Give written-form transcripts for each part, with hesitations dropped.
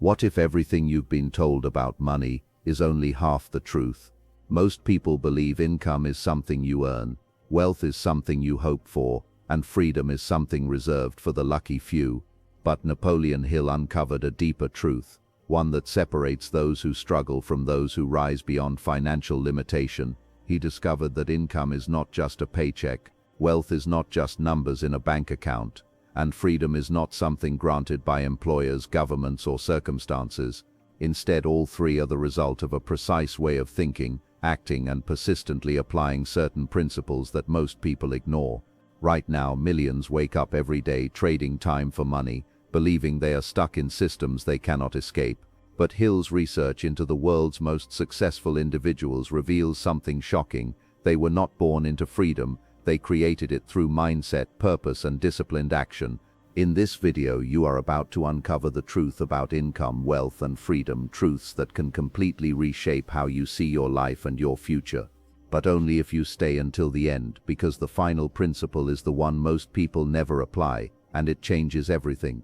What if everything you've been told about money is only half the truth? Most people believe income is something you earn, wealth is something you hope for, and freedom is something reserved for the lucky few. But Napoleon Hill uncovered a deeper truth, one that separates those who struggle from those who rise beyond financial limitation. He discovered that income is not just a paycheck, wealth is not just numbers in a bank account, and freedom is not something granted by employers, governments, or circumstances. Instead, all three are the result of a precise way of thinking, acting, and persistently applying certain principles that most people ignore. Right now, millions wake up every day trading time for money, believing they are stuck in systems they cannot escape. But Hill's research into the world's most successful individuals reveals something shocking. They were not born into freedom, they created it through mindset, purpose, and disciplined action. In this video, you are about to uncover the truth about income, wealth, and freedom, truths that can completely reshape how you see your life and your future. But only if you stay until the end, because the final principle is the one most people never apply, and it changes everything.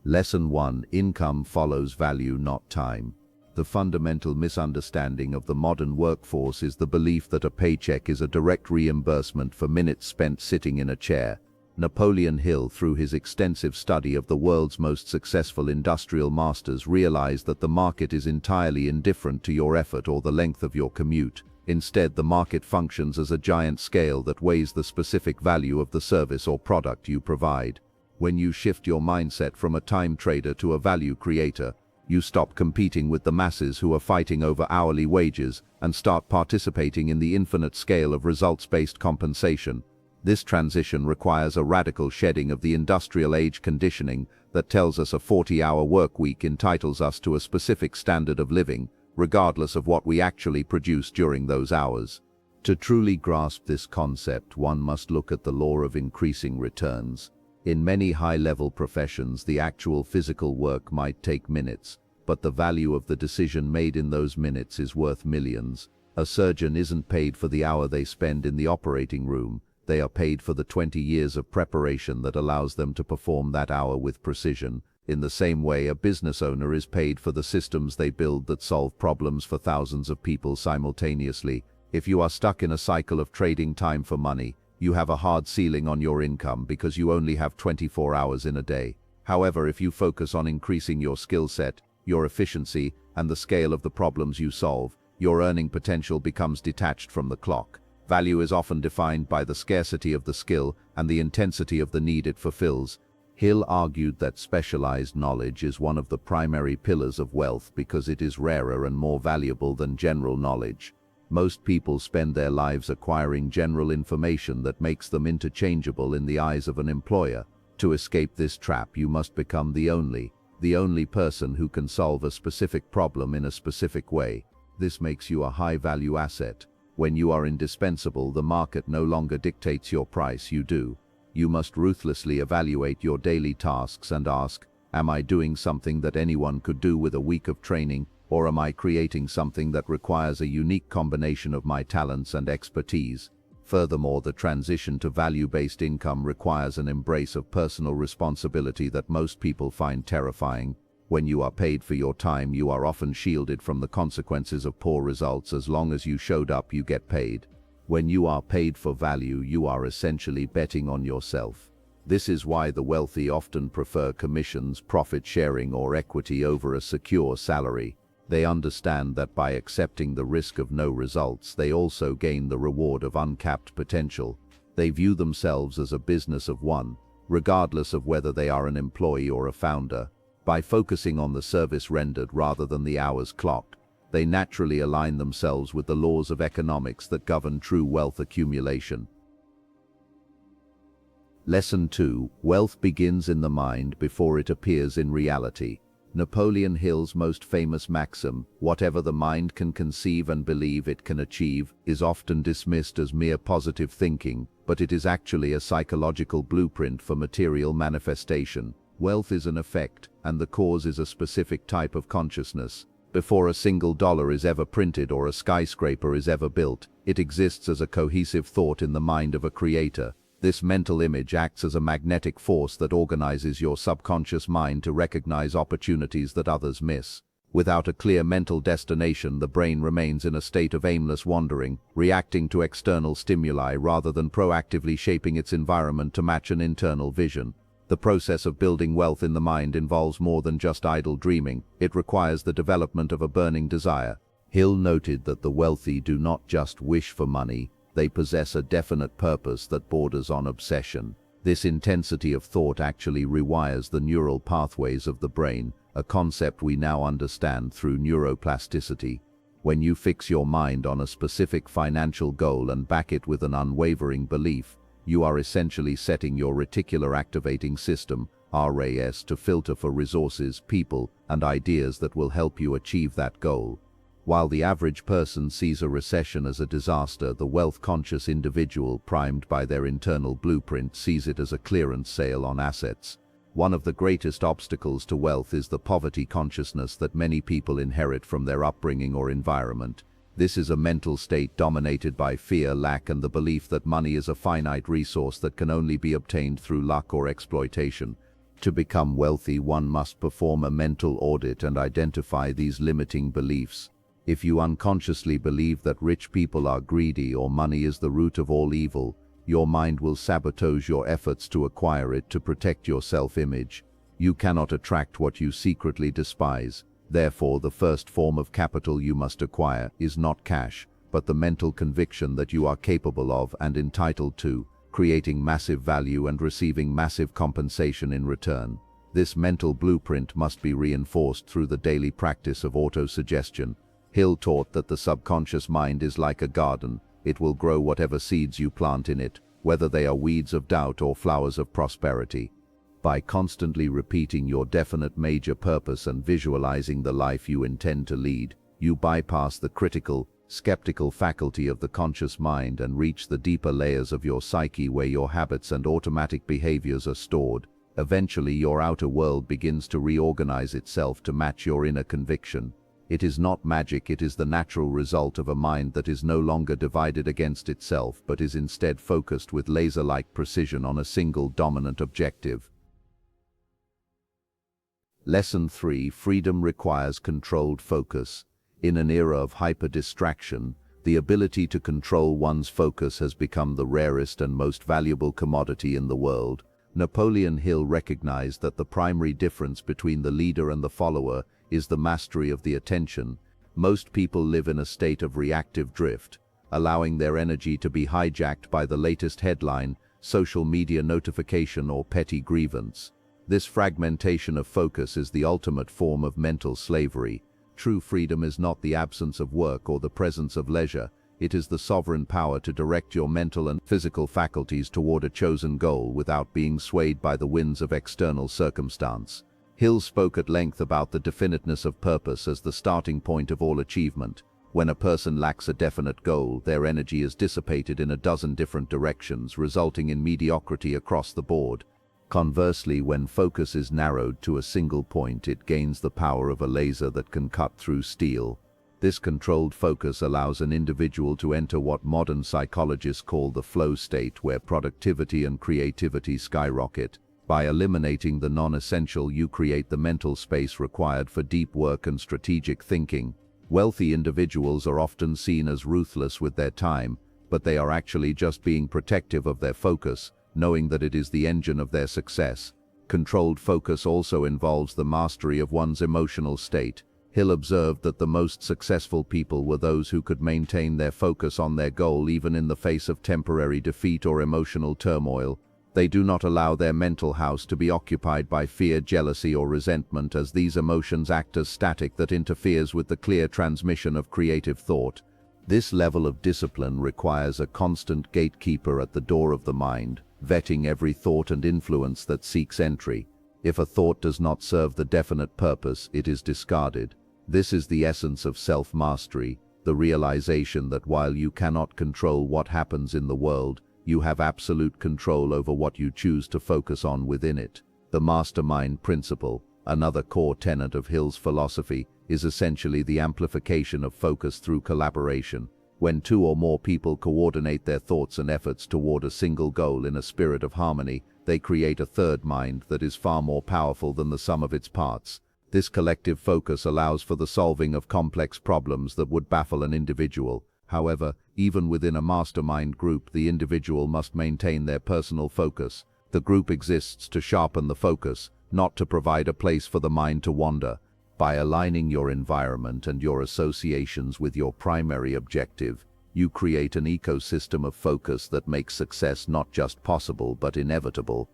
Lesson 1: Income follows value, not time. The fundamental misunderstanding of the modern workforce is the belief that a paycheck is a direct reimbursement for minutes spent sitting in a chair. Napoleon Hill, through his extensive study of the world's most successful industrial masters, realized that the market is entirely indifferent to your effort or the length of your commute. Instead, the market functions as a giant scale that weighs the specific value of the service or product you provide. When you shift your mindset from a time trader to a value creator, you stop competing with the masses who are fighting over hourly wages and start participating in the infinite scale of results-based compensation. This transition requires a radical shedding of the industrial age conditioning that tells us a 40-hour work week entitles us to a specific standard of living, regardless of what we actually produce during those hours. To truly grasp this concept, one must look at the law of increasing returns. In many high-level professions, the actual physical work might take minutes, but the value of the decision made in those minutes is worth millions. A surgeon isn't paid for the hour they spend in the operating room. They are paid for the 20 years of preparation that allows them to perform that hour with precision. In the same way, a business owner is paid for the systems they build that solve problems for thousands of people simultaneously. If you are stuck in a cycle of trading time for money, you have a hard ceiling on your income because you only have 24 hours in a day. However, if you focus on increasing your skill set, your efficiency, and the scale of the problems you solve, your earning potential becomes detached from the clock. Value is often defined by the scarcity of the skill and the intensity of the need it fulfills. Hill argued that specialized knowledge is one of the primary pillars of wealth because it is rarer and more valuable than general knowledge. Most people spend their lives acquiring general information that makes them interchangeable in the eyes of an employer. To escape this trap, you must become the only person who can solve a specific problem in a specific way. This makes you a high-value asset. When you are indispensable, the market no longer dictates your price, you do. You must ruthlessly evaluate your daily tasks and ask, am I doing something that anyone could do with a week of training? Or am I creating something that requires a unique combination of my talents and expertise? Furthermore, the transition to value-based income requires an embrace of personal responsibility that most people find terrifying. When you are paid for your time, you are often shielded from the consequences of poor results. As long as you showed up, you get paid. When you are paid for value, you are essentially betting on yourself. This is why the wealthy often prefer commissions, profit sharing, or equity over a secure salary. They understand that by accepting the risk of no results, they also gain the reward of uncapped potential. They view themselves as a business of one, regardless of whether they are an employee or a founder. By focusing on the service rendered rather than the hours clocked, they naturally align themselves with the laws of economics that govern true wealth accumulation. Lesson 2: Wealth begins in the mind before it appears in reality. Napoleon Hill's most famous maxim, "Whatever the mind can conceive and believe it can achieve," is often dismissed as mere positive thinking, but it is actually a psychological blueprint for material manifestation. Wealth is an effect, and the cause is a specific type of consciousness. Before a single dollar is ever printed or a skyscraper is ever built, it exists as a cohesive thought in the mind of a creator. This mental image acts as a magnetic force that organizes your subconscious mind to recognize opportunities that others miss. Without a clear mental destination, the brain remains in a state of aimless wandering, reacting to external stimuli rather than proactively shaping its environment to match an internal vision. The process of building wealth in the mind involves more than just idle dreaming. It requires the development of a burning desire. Hill noted that the wealthy do not just wish for money, they possess a definite purpose that borders on obsession. This intensity of thought actually rewires the neural pathways of the brain, a concept we now understand through neuroplasticity. When you fix your mind on a specific financial goal and back it with an unwavering belief, you are essentially setting your reticular activating system, RAS, to filter for resources, people, and ideas that will help you achieve that goal. While the average person sees a recession as a disaster, the wealth-conscious individual, primed by their internal blueprint, sees it as a clearance sale on assets. One of the greatest obstacles to wealth is the poverty consciousness that many people inherit from their upbringing or environment. This is a mental state dominated by fear, lack, and the belief that money is a finite resource that can only be obtained through luck or exploitation. To become wealthy, one must perform a mental audit and identify these limiting beliefs. If you unconsciously believe that rich people are greedy or money is the root of all evil, your mind will sabotage your efforts to acquire it to protect your self-image. You cannot attract what you secretly despise. Therefore, the first form of capital you must acquire is not cash, but the mental conviction that you are capable of and entitled to, creating massive value and receiving massive compensation in return. This mental blueprint must be reinforced through the daily practice of autosuggestion. Hill taught that the subconscious mind is like a garden. It will grow whatever seeds you plant in it, whether they are weeds of doubt or flowers of prosperity. By constantly repeating your definite major purpose and visualizing the life you intend to lead, you bypass the critical, skeptical faculty of the conscious mind and reach the deeper layers of your psyche where your habits and automatic behaviors are stored. Eventually, your outer world begins to reorganize itself to match your inner conviction. It is not magic, it is the natural result of a mind that is no longer divided against itself, but is instead focused with laser-like precision on a single dominant objective. Lesson 3: Freedom requires controlled focus. In an era of hyper-distraction, the ability to control one's focus has become the rarest and most valuable commodity in the world. Napoleon Hill recognized that the primary difference between the leader and the follower is the mastery of the attention. Most people live in a state of reactive drift, allowing their energy to be hijacked by the latest headline, social media notification, or petty grievance. This fragmentation of focus is the ultimate form of mental slavery. True freedom is not the absence of work or the presence of leisure. It is the sovereign power to direct your mental and physical faculties toward a chosen goal without being swayed by the winds of external circumstance. Hill spoke at length about the definiteness of purpose as the starting point of all achievement. When a person lacks a definite goal, their energy is dissipated in a dozen different directions, resulting in mediocrity across the board. Conversely, when focus is narrowed to a single point, it gains the power of a laser that can cut through steel. This controlled focus allows an individual to enter what modern psychologists call the flow state, where productivity and creativity skyrocket. By eliminating the non-essential, you create the mental space required for deep work and strategic thinking. Wealthy individuals are often seen as ruthless with their time, but they are actually just being protective of their focus, knowing that it is the engine of their success. Controlled focus also involves the mastery of one's emotional state. Hill observed that the most successful people were those who could maintain their focus on their goal even in the face of temporary defeat or emotional turmoil. They do not allow their mental house to be occupied by fear, jealousy, or resentment, as these emotions act as static that interferes with the clear transmission of creative thought. This level of discipline requires a constant gatekeeper at the door of the mind, vetting every thought and influence that seeks entry. If a thought does not serve the definite purpose, it is discarded. This is the essence of self-mastery, the realization that while you cannot control what happens in the world, you have absolute control over what you choose to focus on within it. The mastermind principle, another core tenet of Hill's philosophy, is essentially the amplification of focus through collaboration. When two or more people coordinate their thoughts and efforts toward a single goal in a spirit of harmony, they create a third mind that is far more powerful than the sum of its parts. This collective focus allows for the solving of complex problems that would baffle an individual. However, even within a mastermind group, the individual must maintain their personal focus. The group exists to sharpen the focus, not to provide a place for the mind to wander. By aligning your environment and your associations with your primary objective, you create an ecosystem of focus that makes success not just possible but inevitable.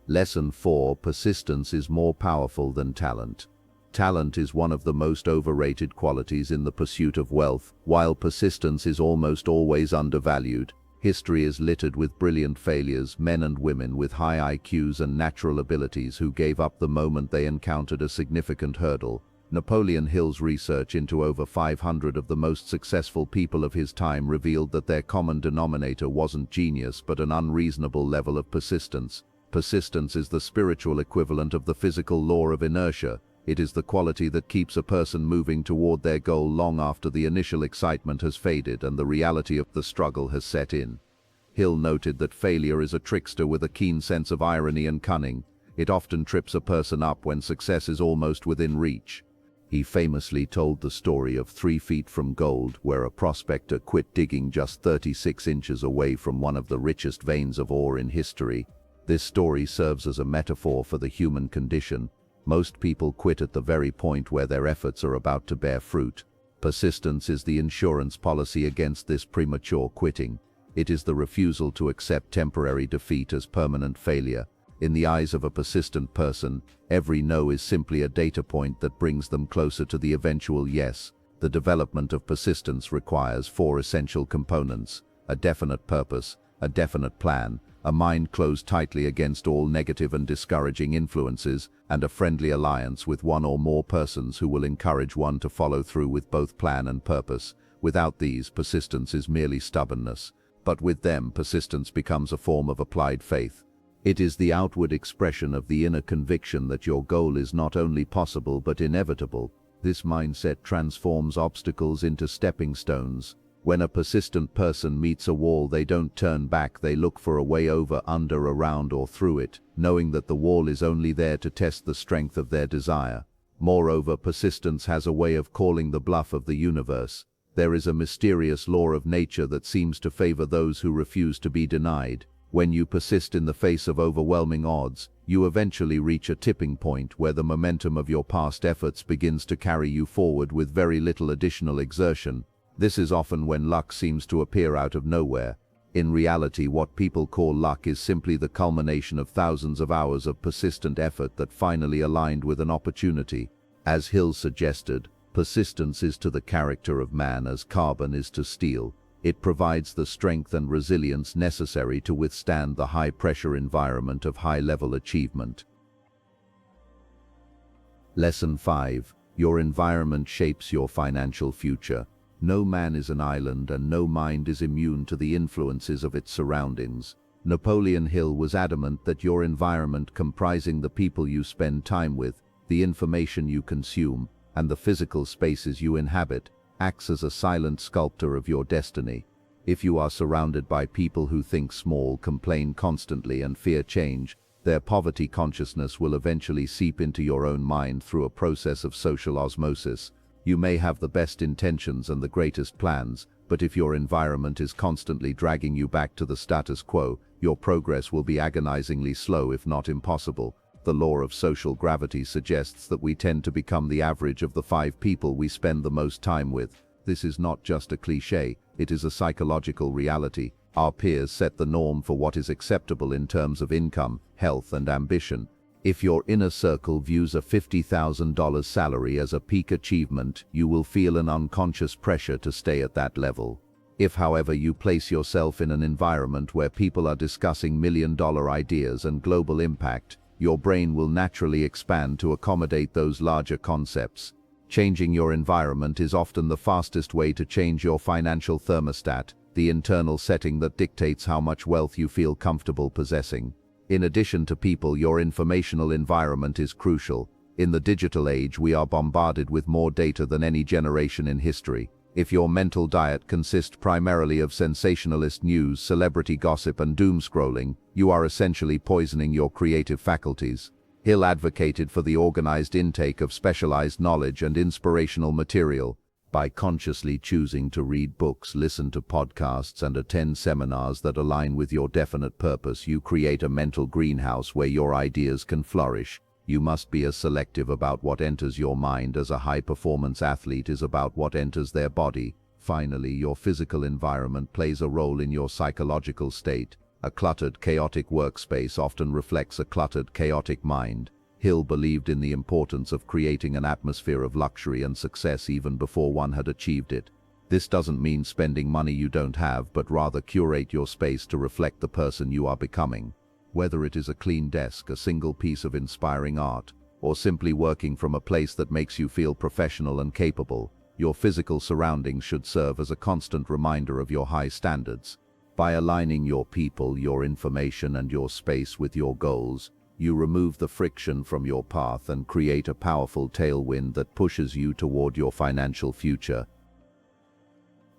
Lesson 4: Persistence is more powerful than talent. Talent is one of the most overrated qualities in the pursuit of wealth, while persistence is almost always undervalued. History is littered with brilliant failures, men and women with high IQs and natural abilities who gave up the moment they encountered a significant hurdle. Napoleon Hill's research into over 500 of the most successful people of his time revealed that their common denominator wasn't genius but an unreasonable level of persistence. Persistence is the spiritual equivalent of the physical law of inertia. It is the quality that keeps a person moving toward their goal long after the initial excitement has faded and the reality of the struggle has set in. Hill noted that failure is a trickster with a keen sense of irony and cunning. It often trips a person up when success is almost within reach. He famously told the story of 3 feet from gold, where a prospector quit digging just 36 inches away from one of the richest veins of ore in history. This story serves as a metaphor for the human condition. Most people quit at the very point where their efforts are about to bear fruit. Persistence is the insurance policy against this premature quitting. It is the refusal to accept temporary defeat as permanent failure. In the eyes of a persistent person, every no is simply a data point that brings them closer to the eventual yes. The development of persistence requires 4 essential components: a definite purpose, a definite plan, a mind closed tightly against all negative and discouraging influences, and a friendly alliance with one or more persons who will encourage one to follow through with both plan and purpose. Without these, persistence is merely stubbornness. But with them, persistence becomes a form of applied faith. It is the outward expression of the inner conviction that your goal is not only possible but inevitable. This mindset transforms obstacles into stepping stones. When a persistent person meets a wall, they don't turn back, they look for a way over, under, around, or through it, knowing that the wall is only there to test the strength of their desire. Moreover, persistence has a way of calling the bluff of the universe. There is a mysterious law of nature that seems to favor those who refuse to be denied. When you persist in the face of overwhelming odds, you eventually reach a tipping point where the momentum of your past efforts begins to carry you forward with very little additional exertion. This is often when luck seems to appear out of nowhere. In reality, what people call luck is simply the culmination of thousands of hours of persistent effort that finally aligned with an opportunity. As Hill suggested, persistence is to the character of man as carbon is to steel. It provides the strength and resilience necessary to withstand the high-pressure environment of high-level achievement. Lesson 5: Your environment shapes your financial future. No man is an island and no mind is immune to the influences of its surroundings. Napoleon Hill was adamant that your environment, comprising the people you spend time with, the information you consume, and the physical spaces you inhabit, acts as a silent sculptor of your destiny. If you are surrounded by people who think small, complain constantly, and fear change, their poverty consciousness will eventually seep into your own mind through a process of social osmosis. You may have the best intentions and the greatest plans, but if your environment is constantly dragging you back to the status quo, your progress will be agonizingly slow, if not impossible. The law of social gravity suggests that we tend to become the average of the 5 people we spend the most time with. This is not just a cliché, it is a psychological reality. Our peers set the norm for what is acceptable in terms of income, health, and ambition. If your inner circle views a $50,000 salary as a peak achievement, you will feel an unconscious pressure to stay at that level. If, however, you place yourself in an environment where people are discussing million-dollar ideas and global impact, your brain will naturally expand to accommodate those larger concepts. Changing your environment is often the fastest way to change your financial thermostat, the internal setting that dictates how much wealth you feel comfortable possessing. In addition to people, your informational environment is crucial. In the digital age, we are bombarded with more data than any generation in history. If your mental diet consists primarily of sensationalist news, celebrity gossip, and doom scrolling, you are essentially poisoning your creative faculties. Hill advocated for the organized intake of specialized knowledge and inspirational material. By consciously choosing to read books, listen to podcasts, and attend seminars that align with your definite purpose, you create a mental greenhouse where your ideas can flourish. You must be as selective about what enters your mind as a high-performance athlete is about what enters their body. Finally, your physical environment plays a role in your psychological state. A cluttered, chaotic workspace often reflects a cluttered, chaotic mind. Hill believed in the importance of creating an atmosphere of luxury and success even before one had achieved it. This doesn't mean spending money you don't have, but rather curate your space to reflect the person you are becoming. Whether it is a clean desk, a single piece of inspiring art, or simply working from a place that makes you feel professional and capable, your physical surroundings should serve as a constant reminder of your high standards. By aligning your people, your information, and your space with your goals, you remove the friction from your path and create a powerful tailwind that pushes you toward your financial future.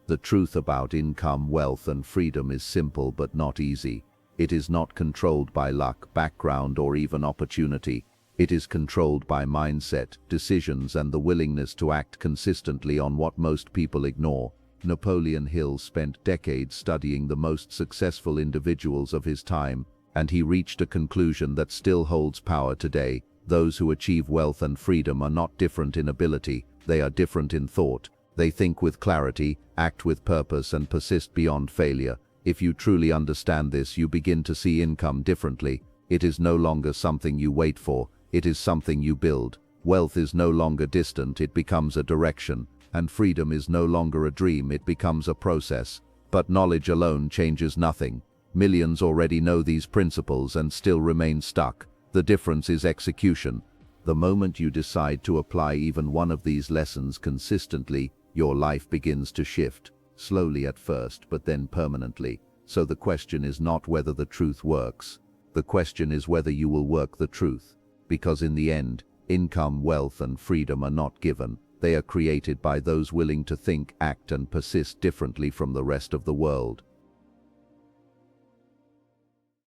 The truth about income, wealth, and freedom is simple but not easy. It is not controlled by luck, background, or even opportunity. It is controlled by mindset, decisions, and the willingness to act consistently on what most people ignore. Napoleon Hill spent decades studying the most successful individuals of his time, and he reached a conclusion that still holds power today. Those who achieve wealth and freedom are not different in ability, they are different in thought. They think with clarity, act with purpose, and persist beyond failure. If you truly understand this, you begin to see income differently. It is no longer something you wait for, it is something you build. Wealth is no longer distant, it becomes a direction. And freedom is no longer a dream, it becomes a process. But knowledge alone changes nothing. Millions already know these principles and still remain stuck. The difference is execution. The moment you decide to apply even one of these lessons consistently, your life begins to shift. Slowly at first, but then permanently. So the question is not whether the truth works. The question is whether you will work the truth. Because in the end, income, wealth, and freedom are not given. They are created by those willing to think, act, and persist differently from the rest of the world.